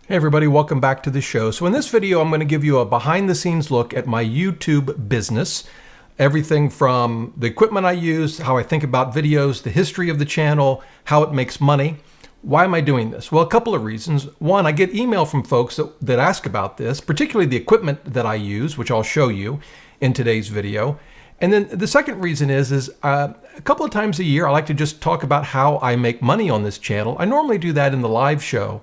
Hey everybody, welcome back to the show. So in this video, I'm going to give you a behind the scenes look at my YouTube business. Everything from the equipment I use, how I think about videos, the history of the channel, how it makes money. Why am I doing this? Well, a couple of reasons. One, I get email from folks that ask about this, particularly the equipment that I use, which I'll show you in today's video. And then the second reason is a couple of times a year, I like to just talk about how I make money on this channel. I normally do that in the live show.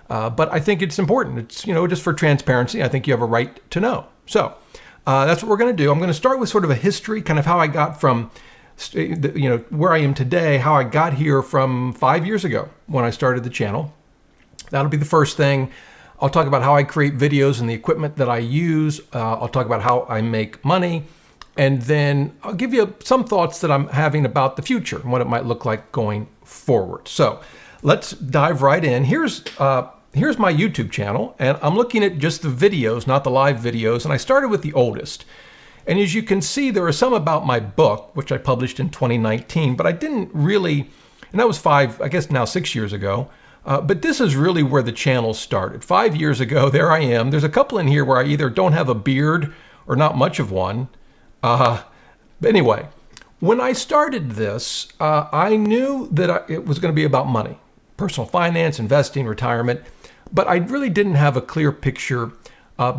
But I think it's important. It's, just for transparency. I think you have a right to know. So that's what we're going to do. I'm going to start with sort of a history, kind of how I got from, where I am today, how I got here from 5 years ago when I started the channel. That'll be the first thing. I'll talk about how I create videos and the equipment that I use. I'll talk about how I make money. And then I'll give you some thoughts that I'm having about the future and what it might look like going forward. So let's dive right in. Here's my YouTube channel, and I'm looking at just the videos, not the live videos, and I started with the oldest. And as you can see, there are some about my book, which I published in 2019, but I didn't really, and that was 6 years ago, but this is really where the channel started. 5 years ago, there I am. There's a couple in here where I either don't have a beard or not much of one. But anyway, when I started this, I knew that it was going to be about money, personal finance, investing, retirement. But I really didn't have a clear picture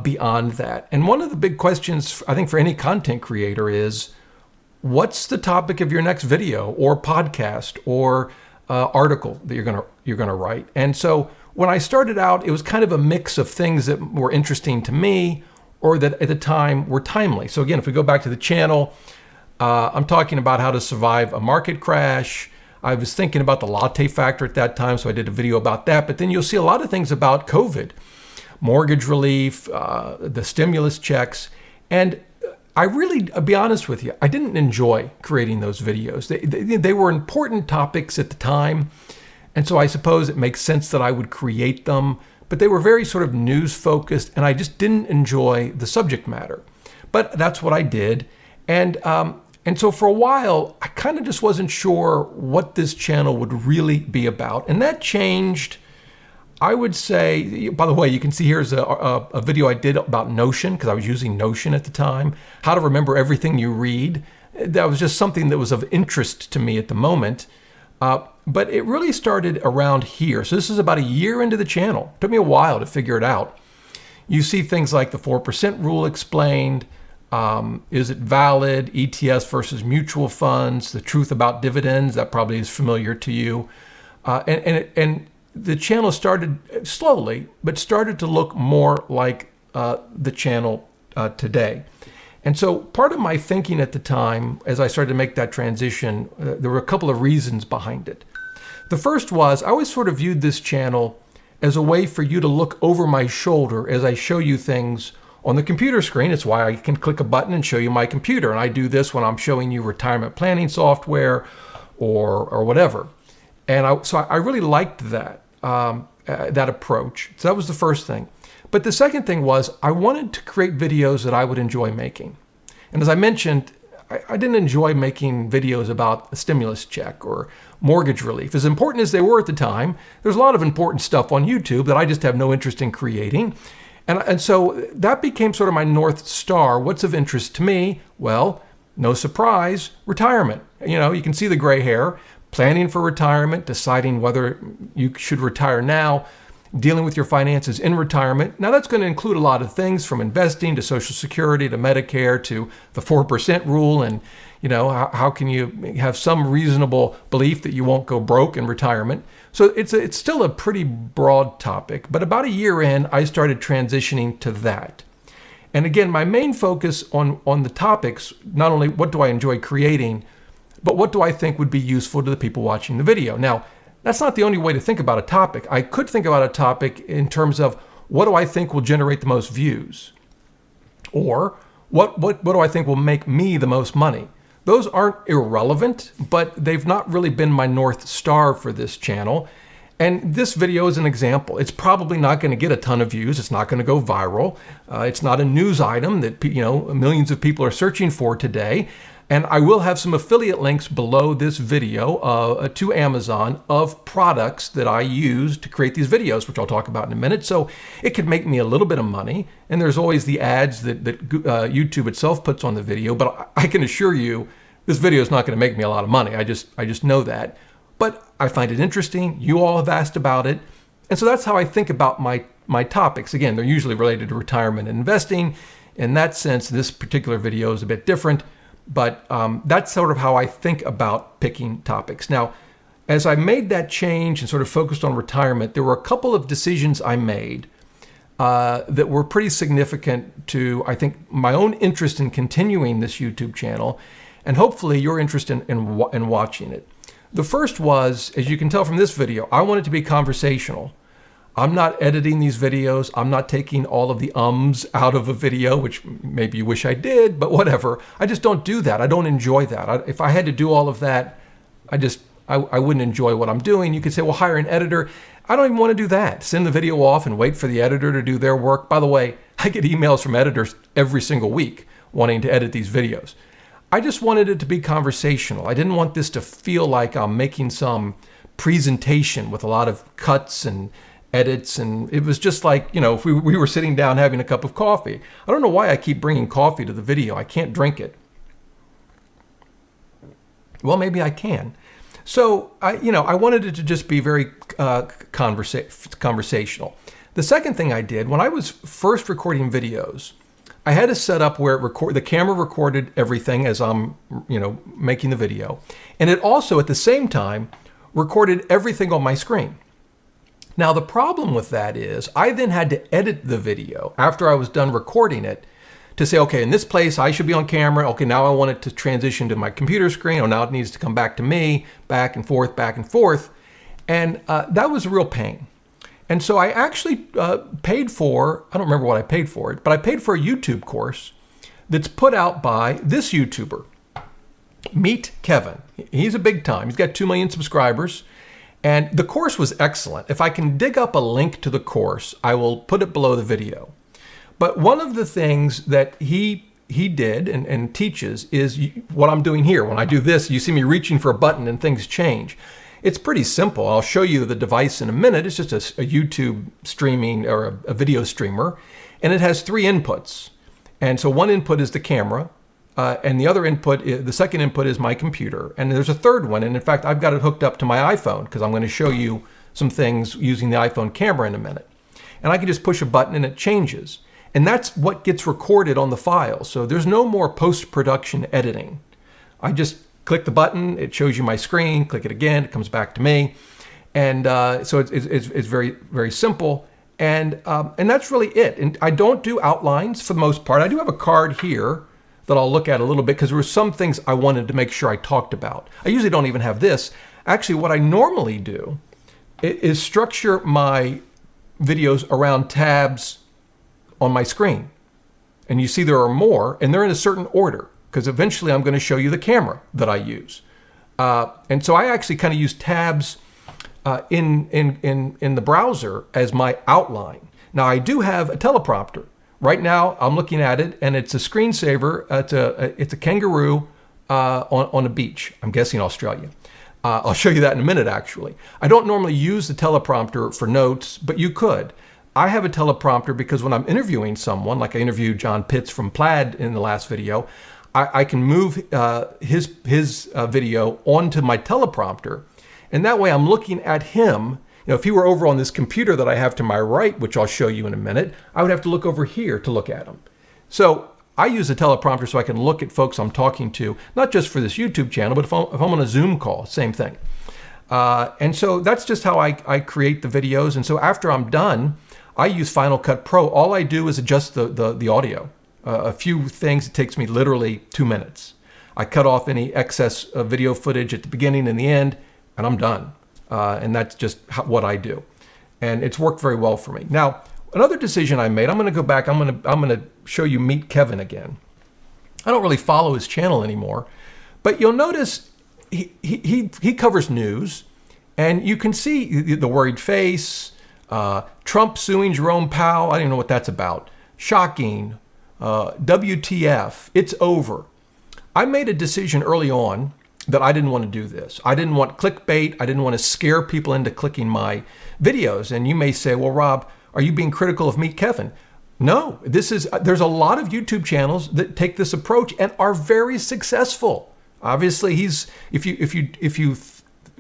beyond that. And one of the big questions, I think, for any content creator is, what's the topic of your next video or podcast or article that you're gonna write? And so when I started out, it was kind of a mix of things that were interesting to me or that at the time were timely. So again, if we go back to the channel, I'm talking about how to survive a market crash. I was thinking about the latte factor at that time, so I did a video about that. But then you'll see a lot of things about COVID, mortgage relief, the stimulus checks. And I really, I'll be honest with you, I didn't enjoy creating those videos. They were important topics at the time. And so I suppose it makes sense that I would create them. But they were very sort of news focused, and I just didn't enjoy the subject matter. But that's what I did. And so for a while, I kind of just wasn't sure what this channel would really be about. And that changed, I would say. By the way, you can see here's a video I did about Notion, because I was using Notion at the time. How to remember everything you read. That was just something that was of interest to me at the moment. But it really started around here. So this is about a year into the channel. It took me a while to figure it out. You see things like the 4% rule explained. Is it valid? ETS versus mutual funds, the truth about dividends, that probably is familiar to you. And the channel started slowly, but started to look more like the channel today. And so part of my thinking at the time, as I started to make that transition, there were a couple of reasons behind it. The first was, I always sort of viewed this channel as a way for you to look over my shoulder as I show you things on the computer screen. It's why I can click a button and show you my computer. And I do this when I'm showing you retirement planning software or whatever. And so I really liked that approach. So that was the first thing. But the second thing was, I wanted to create videos that I would enjoy making. And as I mentioned, I didn't enjoy making videos about a stimulus check or mortgage relief. As important as they were at the time, there's a lot of important stuff on YouTube that I just have no interest in creating. And so that became sort of my North Star. What's of interest to me? Well, no surprise, retirement. You can see the gray hair, planning for retirement, deciding whether you should retire now, dealing with your finances in retirement. Now that's going to include a lot of things, from investing to Social Security to Medicare to the 4% rule. And, how can you have some reasonable belief that you won't go broke in retirement? So it's still a pretty broad topic, but about a year in, I started transitioning to that. And again, my main focus on the topics, not only what do I enjoy creating, but what do I think would be useful to the people watching the video. Now, that's not the only way to think about a topic. I could think about a topic in terms of, what do I think will generate the most views? Or what do I think will make me the most money? Those aren't irrelevant, but they've not really been my North Star for this channel. And this video is an example. It's probably not going to get a ton of views. It's not going to go viral. It's not a news item that millions of people are searching for today. And I will have some affiliate links below this video to Amazon of products that I use to create these videos, which I'll talk about in a minute. So it could make me a little bit of money. And there's always the ads that YouTube itself puts on the video. But I can assure you, this video is not going to make me a lot of money. I just know that. But I find it interesting. You all have asked about it. And so that's how I think about my topics. Again, they're usually related to retirement and investing. In that sense, this particular video is a bit different. But that's sort of how I think about picking topics. Now, as I made that change and sort of focused on retirement, there were a couple of decisions I made that were pretty significant to, I think, my own interest in continuing this YouTube channel, and hopefully your interest in watching it. The first was, as you can tell from this video, I want it to be conversational. I'm not editing these videos. I'm not taking all of the ums out of a video, which maybe you wish I did, but whatever. I just don't do that. I don't enjoy that. If I had to do all of that, I wouldn't enjoy what I'm doing. You could say, well, hire an editor. I don't even want to do that. Send the video off and wait for the editor to do their work. By the way, I get emails from editors every single week wanting to edit these videos. I just wanted it to be conversational. I didn't want this to feel like I'm making some presentation with a lot of cuts and edits, and it was just like, if we were sitting down having a cup of coffee. I don't know why I keep bringing coffee to the video. I can't drink it. Well, maybe I can. So I wanted it to just be very conversational. The second thing I did, when I was first recording videos, I had a setup where the camera recorded everything as I'm making the video, and it also at the same time recorded everything on my screen. Now, the problem with that is I then had to edit the video after I was done recording it to say, okay, in this place, I should be on camera. Okay, now I want it to transition to my computer screen. Oh, now it needs to come back to me, back and forth, back and forth. And that was a real pain. And so I actually paid for, I don't remember what I paid for it, but I paid for a YouTube course that's put out by this YouTuber, Meet Kevin. He's a big time. He's got 2 million subscribers. And the course was excellent. If I can dig up a link to the course, I will put it below the video. But one of the things that he did and teaches is what I'm doing here. When I do this, you see me reaching for a button and things change. It's pretty simple. I'll show you the device in a minute. It's just a YouTube streaming or a video streamer, and it has 3 inputs. And so one input is the camera. And the other input, the second input is my computer. And there's a third one. And in fact, I've got it hooked up to my iPhone because I'm going to show you some things using the iPhone camera in a minute. And I can just push a button and it changes. And that's what gets recorded on the file. So there's no more post-production editing. I just click the button, it shows you my screen, click it again, it comes back to me. And so it's very, very simple. And that's really it. And I don't do outlines for the most part. I do have a card here that I'll look at a little bit because there were some things I wanted to make sure I talked about. I usually don't even have this. Actually, what I normally do is structure my videos around tabs on my screen. And you see there are more, and they're in a certain order because eventually I'm going to show you the camera that I use. And so I actually kind of use tabs in the browser as my outline. Now, I do have a teleprompter. Right now, I'm looking at it, and it's a screensaver. It's a kangaroo on a beach. I'm guessing Australia. I'll show you that in a minute, actually. I don't normally use the teleprompter for notes, but you could. I have a teleprompter because when I'm interviewing someone, like I interviewed John Pitts from Plaid in the last video, I can move his video onto my teleprompter, and that way I'm looking at him. If he were over on this computer that I have to my right, which I'll show you in a minute, I would have to look over here to look at him. So I use a teleprompter so I can look at folks I'm talking to, not just for this YouTube channel, but if I'm on a Zoom call, same thing. And so that's just how I create the videos. And so after I'm done, I use Final Cut Pro. All I do is adjust the audio. A few things, it takes me literally 2 minutes. I cut off any excess video footage at the beginning and the end, and I'm done. And that's just what I do. And it's worked very well for me. Now, another decision I made, I'm going to go back. I'm going to show you Meet Kevin again. I don't really follow his channel anymore, but you'll notice he covers news, And you can see the worried face, Trump suing Jerome Powell. I don't even know what that's about. Shocking. WTF. It's over. I made a decision early on that I didn't want to do this. I didn't want clickbait. I didn't want to scare people into clicking my videos. And you may say, well, Rob, are you being critical of Meet Kevin? No, there's a lot of YouTube channels that take this approach and are very successful. Obviously, if you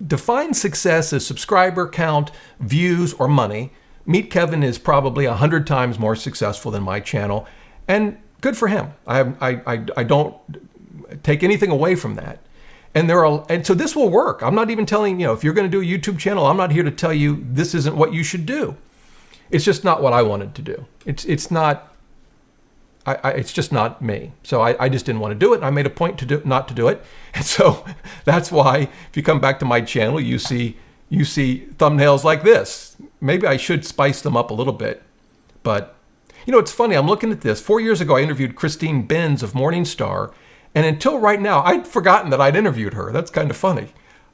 define success as subscriber count, views, or money, Meet Kevin is probably 100 times more successful than my channel, and good for him. I don't take anything away from that. And so this will work. I'm not even telling, if you're going to do a YouTube channel, I'm not here to tell you this isn't what you should do. It's just not what I wanted to do. It's just not me. So I just didn't want to do it. I made a point not to do it. And so that's why if you come back to my channel, you see thumbnails like this. Maybe I should spice them up a little bit. But it's funny. I'm looking at this. 4 years ago, I interviewed Christine Benz of Morningstar. And until right now, I'd forgotten that I'd interviewed her. That's kind of funny.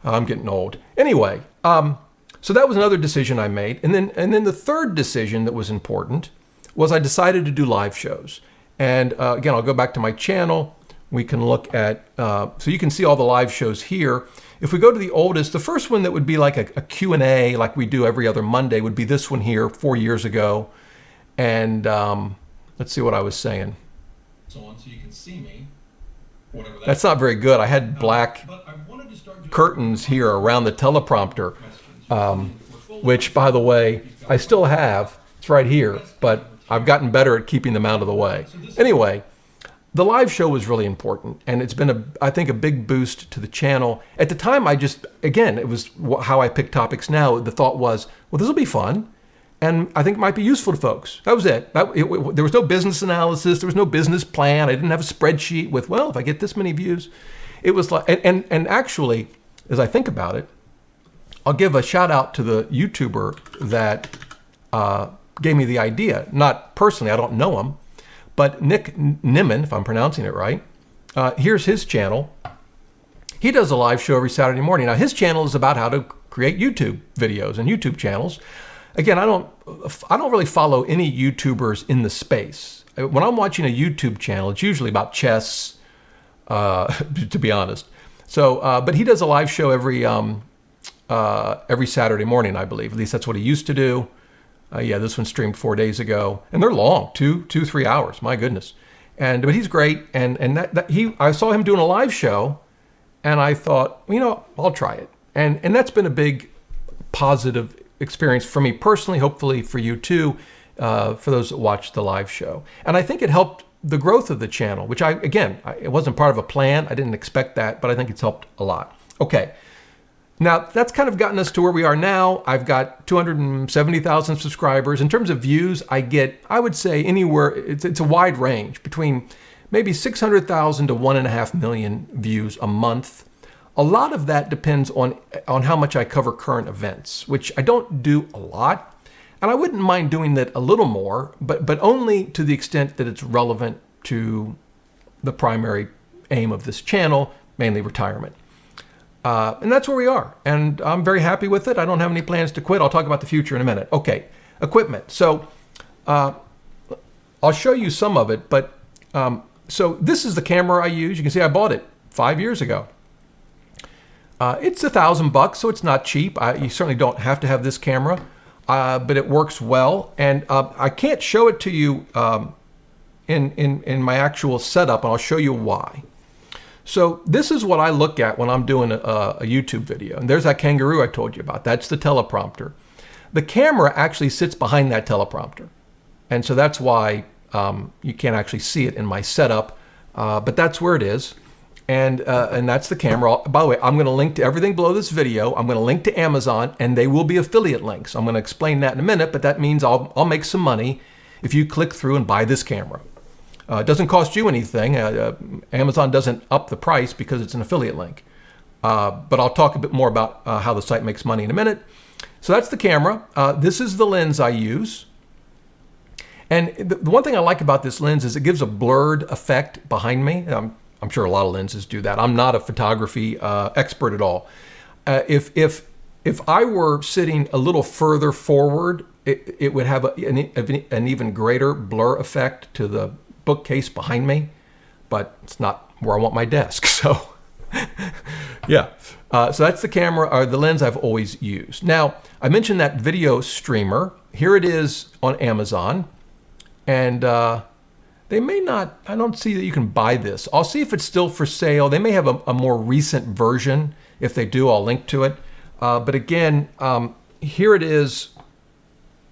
I'm getting old. Anyway, so that was another decision I made. And then the third decision that was important was I decided to do live shows. And again, I'll go back to my channel. We can look at, so you can see all the live shows here. If we go to the oldest, the first one that would be like a Q&A like we do every other Monday would be this one here 4 years ago. And let's see what I was saying. So you can see me. That's not very good. I had black curtains here around the teleprompter, which, by the way, I still have. It's right here, but I've gotten better at keeping them out of the way. Anyway, the live show was really important, and it's been, I think, a big boost to the channel. At the time, again, it was how I pick topics now. The thought was, well, this will be fun. And I think it might be useful to folks. That was it. There was no business analysis. There was no business plan. I didn't have a spreadsheet with, well, if I get this many views. It was like, and actually, as I think about it, I'll give a shout out to the YouTuber that gave me the idea. Not personally, I don't know him, but Nick Nimmin, if I'm pronouncing it right. Here's his channel. He does a live show every Saturday morning. Now, his channel is about how to create YouTube videos and YouTube channels. Again, I don't really follow any YouTubers in the space. When I'm watching a YouTube channel, it's usually about chess, to be honest. So, but he does a live show every Saturday morning, I believe. At least that's what he used to do. Yeah, this one streamed 4 days ago, and they're long, 3 hours. My goodness. But he's great, and I saw him doing a live show, and I thought, I'll try it, and that's been a big positive experience for me personally, hopefully for you too, for those that watch the live show. And I think it helped the growth of the channel, which it wasn't part of a plan. I didn't expect that, but I think it's helped a lot. Okay. Now that's kind of gotten us to where we are now. I've got 270,000 subscribers. In terms of views, I would say anywhere, it's a wide range between maybe 600,000 to 1.5 million views a month. A lot of that depends on how much I cover current events, which I don't do a lot. And I wouldn't mind doing that a little more, but only to the extent that it's relevant to the primary aim of this channel, mainly retirement. And that's where we are. And I'm very happy with it. I don't have any plans to quit. I'll talk about the future in a minute. Okay, equipment. So I'll show you some of it, but so this is the camera I use. You can see I bought it 5 years ago. It's $1,000, so it's not cheap. You certainly don't have to have this camera, but it works well. And I can't show it to you in my actual setup, and I'll show you why. So this is what I look at when I'm doing a YouTube video. And there's that kangaroo I told you about. That's the teleprompter. The camera actually sits behind that teleprompter. And so that's why you can't actually see it in my setup, but that's where it is. And that's the camera. By the way, I'm going to link to everything below this video. I'm going to link to Amazon, and they will be affiliate links. I'm going to explain that in a minute, but that means I'll make some money if you click through and buy this camera. It doesn't cost you anything. Amazon doesn't up the price because it's an affiliate link. But I'll talk a bit more about how the site makes money in a minute. So that's the camera. This is the lens I use. And the one thing I like about this lens is it gives a blurred effect behind me. I'm sure a lot of lenses do that. I'm not a photography expert at all. If if I were sitting a little further forward, it would have an even greater blur effect to the bookcase behind me, but it's not where I want my desk. So yeah, so that's the camera or the lens I've always used. Now, I mentioned that video streamer. Here it is on Amazon, and they may not, I don't see that you can buy this. I'll see if it's still for sale. They may have a more recent version. If they do, I'll link to it. But again, here it is.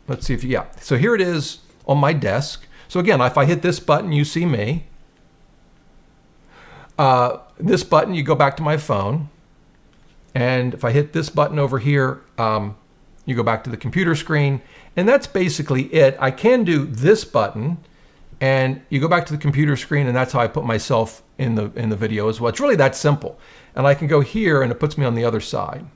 Let's see if, yeah. So here it is on my desk. So again, if I hit this button, you see me. This button, you go back to my phone. And if I hit this button over here, you go back to the computer screen. And that's basically it. I can do this button, and you go back to the computer screen, and that's how I put myself in the video as well. It's really that simple. And I can go here, and it puts me on the other side.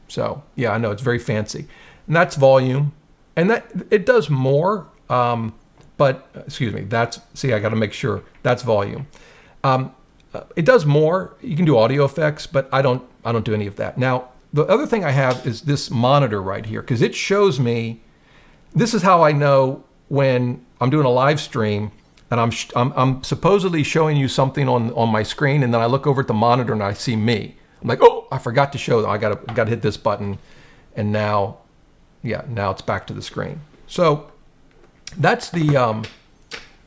So yeah, I know it's very fancy. And that's volume, and that it does more. But excuse me, that's, see, I got to make sure that's volume. It does more. You can do audio effects, but I don't do any of that. Now, the other thing I have is this monitor right here, because it shows me, this is how I know when I'm doing a live stream and I'm supposedly showing you something on my screen, and then I look over at the monitor and I see me. I'm like, oh, I forgot to show them. I gotta hit this button, and now, yeah, now it's back to the screen. So that's the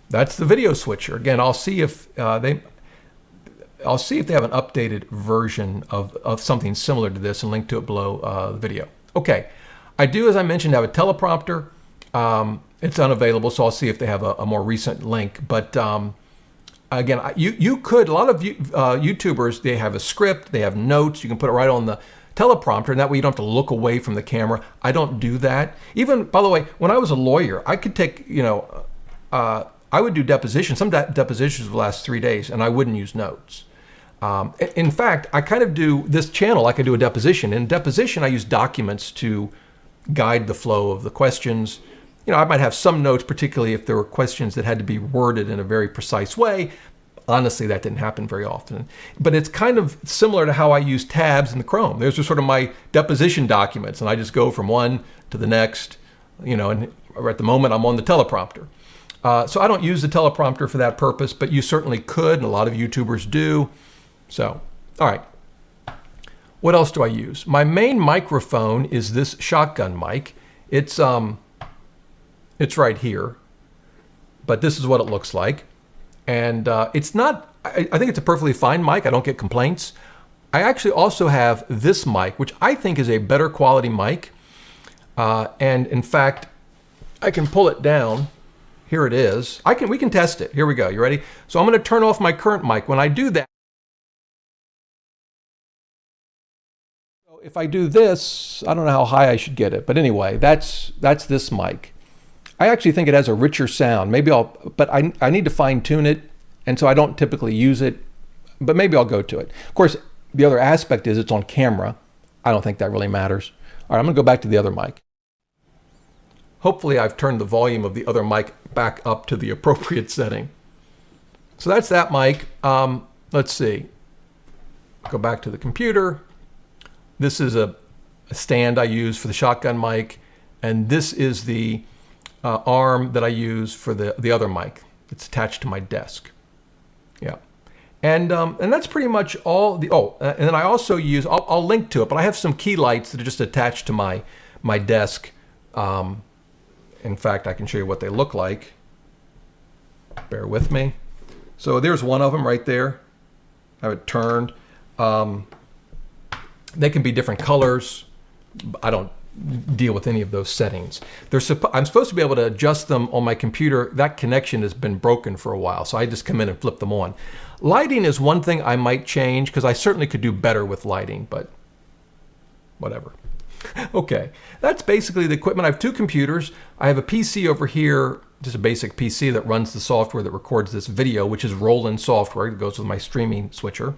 video switcher. Again, I'll see if they have an updated version of something similar to this, and link to it below the video. Okay, I do, as I mentioned, have a teleprompter. It's unavailable, so I'll see if they have a more recent link. But again, you could, a lot of YouTubers, they have a script, they have notes, you can put it right on the teleprompter, and that way you don't have to look away from the camera. I don't do that. Even, by the way, when I was a lawyer, I could take, I would do depositions. Some depositions would last 3 days, and I wouldn't use notes. In fact, I kind of do this channel like I do a deposition. In deposition, I use documents to guide the flow of the questions. I might have some notes, particularly if there were questions that had to be worded in a very precise way. Honestly, that didn't happen very often. But it's kind of similar to how I use tabs in the Chrome. There's just sort of my deposition documents, and I just go from one to the next, and at the moment I'm on the teleprompter. So I don't use the teleprompter for that purpose, but you certainly could, and a lot of YouTubers do. So, all right. What else do I use? My main microphone is this shotgun mic. It's right here, but this is what it looks like. And it's not, I think it's a perfectly fine mic. I don't get complaints. I actually also have this mic, which I think is a better quality mic. And in fact, I can pull it down. Here it is. We can test it. Here we go. You ready? So I'm going to turn off my current mic. When I do that, if I do this, I don't know how high I should get it, but anyway, that's this mic. I actually think it has a richer sound. Maybe but I need to fine tune it, and so I don't typically use it, but maybe I'll go to it. Of course, the other aspect is it's on camera. I don't think that really matters. All right, I'm gonna go back to the other mic. Hopefully I've turned the volume of the other mic back up to the appropriate setting. So that's that mic. Let's see. Go back to the computer. This is a stand I use for the shotgun mic, and this is the arm that I use for the other mic. It's attached to my desk. Yeah, and that's pretty much all. And then I also use, I'll link to it, but I have some key lights that are just attached to my desk. In fact, I can show you what they look like. Bear with me. So there's one of them right there. I have it turned. They can be different colors. I don't deal with any of those settings. I'm supposed to be able to adjust them on my computer. That connection has been broken for a while, so I just come in and flip them on. Lighting is one thing I might change, because I certainly could do better with lighting, but whatever. Okay, that's basically the equipment. I have two computers. I have a PC over here, just a basic PC that runs the software that records this video, which is Rollin software. It goes with my streaming switcher.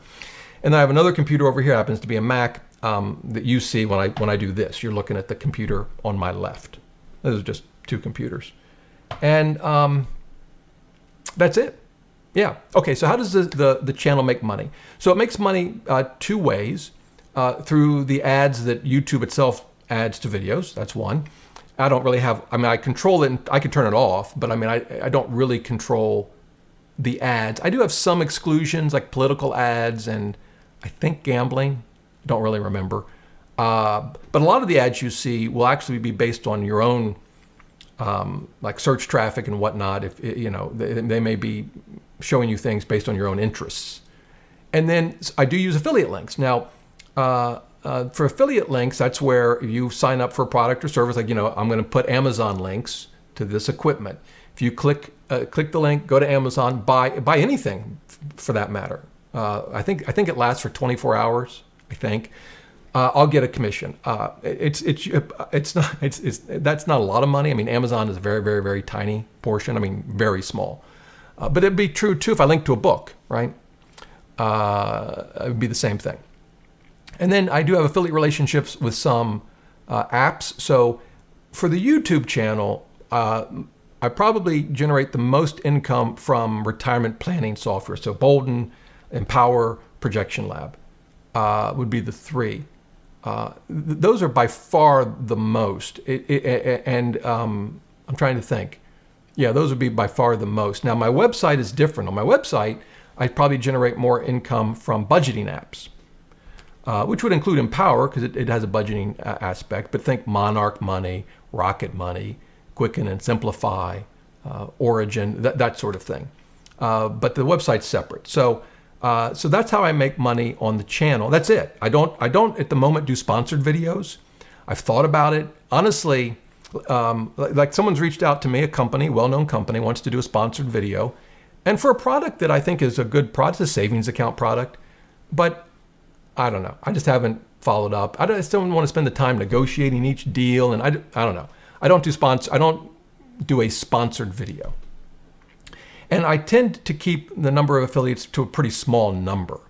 And then I have another computer over here, happens to be a Mac, that you see when I do this. You're looking at the computer on my left. Those are just two computers. And that's it. Yeah. Okay, so how does the channel make money? So it makes money two ways. through the ads that YouTube itself adds to videos. That's one. I don't really have, I mean, I control it and I can turn it off, but I mean, I don't really control the ads. I do have some exclusions like political ads and I think gambling. Don't really remember. But a lot of the ads you see will actually be based on your own like search traffic and whatnot. If you know, they may be showing you things based on your own interests. And then I do use affiliate links. Now, for affiliate links, that's where you sign up for a product or service. Like, you know, I'm going to put Amazon links to this equipment. If you click the link, go to Amazon, buy anything for that matter. I think it lasts for 24 hours. I think I'll get a commission. That's not a lot of money. I mean, Amazon is a very, very, very tiny portion. I mean, very small. But it'd be true too if I link to a book, right? It would be the same thing. And then I do have affiliate relationships with some apps. So for the YouTube channel, I probably generate the most income from retirement planning software. So Boldin, Empower, Projection Lab would be the three. Those are by far the most. I'm trying to think. Yeah, those would be by far the most. Now, my website is different. On my website, I probably generate more income from budgeting apps, which would include Empower because it has a budgeting aspect. But think Monarch Money, Rocket Money, Quicken and Simplify, Origin, that sort of thing. But the website's separate. So that's how I make money on the channel. That's it. I don't at the moment do sponsored videos. I've thought about it. Honestly, like someone's reached out to me, a company, well-known company, wants to do a sponsored video. And for a product that I think is a good product, a savings account product, but I don't know. I just haven't followed up. I just don't want to spend the time negotiating each deal. And I don't know. I don't do a sponsored video. And I tend to keep the number of affiliates to a pretty small number.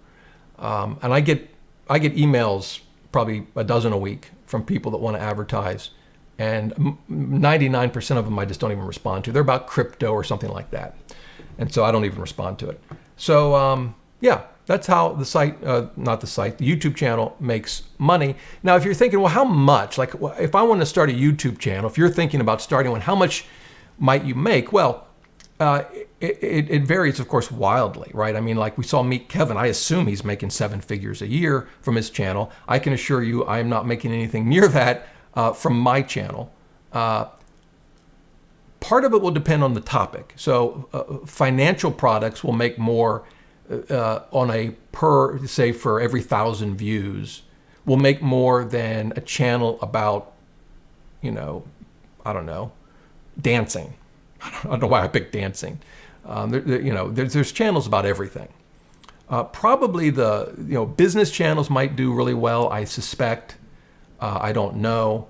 And I get emails, probably a dozen a week, from people that want to advertise. And 99% of them I just don't even respond to. They're about crypto or something like that. And so I don't even respond to it. So yeah, that's how the YouTube channel makes money. Now, if you're thinking, well, how much? Like if I want to start a YouTube channel, if you're thinking about starting one, how much might you make? Well, it varies, of course, wildly, right? I mean, like we saw Meet Kevin. I assume he's making 7 figures a year from his channel. I can assure you I am not making anything near that from my channel. Part of it will depend on the topic. So financial products will make more on a per, say for every 1,000 views, will make more than a channel about, you know, I don't know, dancing. I don't know why I picked dancing. There's channels about everything. Probably the business channels might do really well. I suspect. I don't know.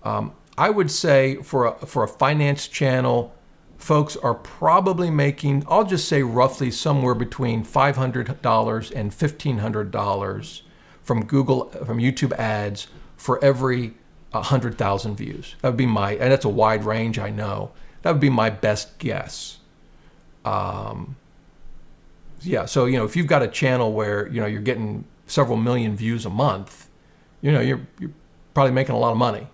I would say for a finance channel, folks are probably making, I'll just say roughly somewhere between $500 and $1,500 from YouTube ads for every 100,000 views. That would be and that's a wide range, I know. That would be my best guess. Yeah, so if you've got a channel where you're getting several million views a month, you're probably making a lot of money.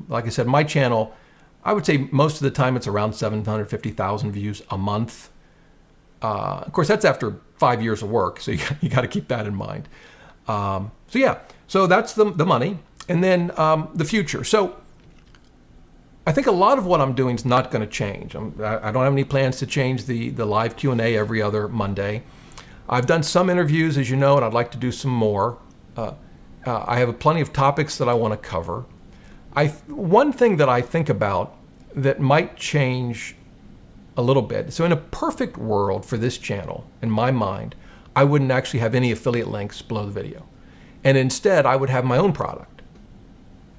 Like I said, my channel, I would say most of the time it's around 750,000 views a month. Of course, that's after 5 years of work, so you got to keep that in mind. So yeah, so that's the money, and then the future. So I think a lot of what I'm doing is not going to change. I don't have any plans to change the live Q&A every other Monday. I've done some interviews, as you know, and I'd like to do some more. I have plenty of topics that I want to cover. One thing that I think about that might change a little bit. So in a perfect world for this channel, in my mind, I wouldn't actually have any affiliate links below the video. And instead, I would have my own product.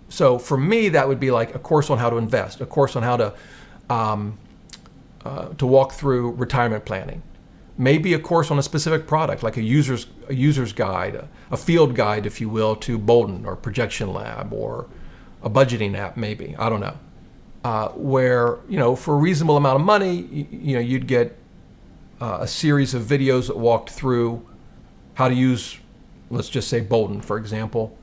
So for me, that would be like a course on how to invest, a course on how to walk through retirement planning, maybe a course on a specific product, like a user's guide, a field guide, if you will, to Boldin or Projection Lab or a budgeting app, maybe, I don't know, where for a reasonable amount of money, you'd get a series of videos that walked through how to use let's just say Boldin, for example.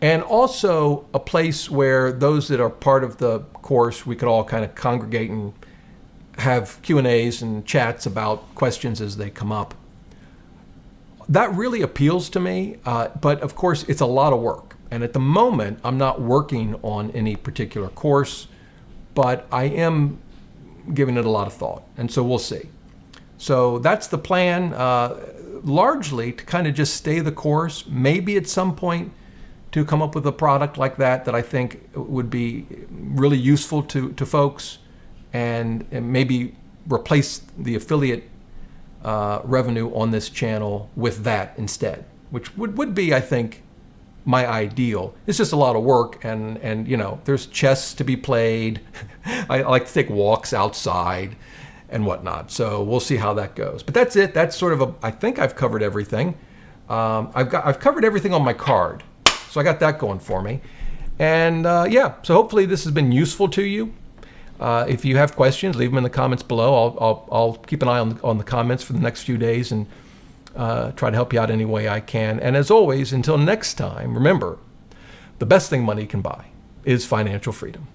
And also a place where those that are part of the course, we could all kind of congregate and have Q&As and chats about questions as they come up. That really appeals to me, but of course it's a lot of work. And at the moment, I'm not working on any particular course, but I am giving it a lot of thought. And so we'll see. So that's the plan, largely to kind of just stay the course, maybe at some point to come up with a product like that I think would be really useful to folks, and maybe replace the affiliate revenue on this channel with that instead, which would be, I think, my ideal. It's just a lot of work, and you know, there's chess to be played. I like to take walks outside and whatnot. So we'll see how that goes. But that's it. That's sort of I think I've covered everything. I've covered everything on my card. So I got that going for me. And yeah, so hopefully this has been useful to you. If you have questions, leave them in the comments below. I'll keep an eye on the comments for the next few days and try to help you out any way I can. And as always, until next time, remember, the best thing money can buy is financial freedom.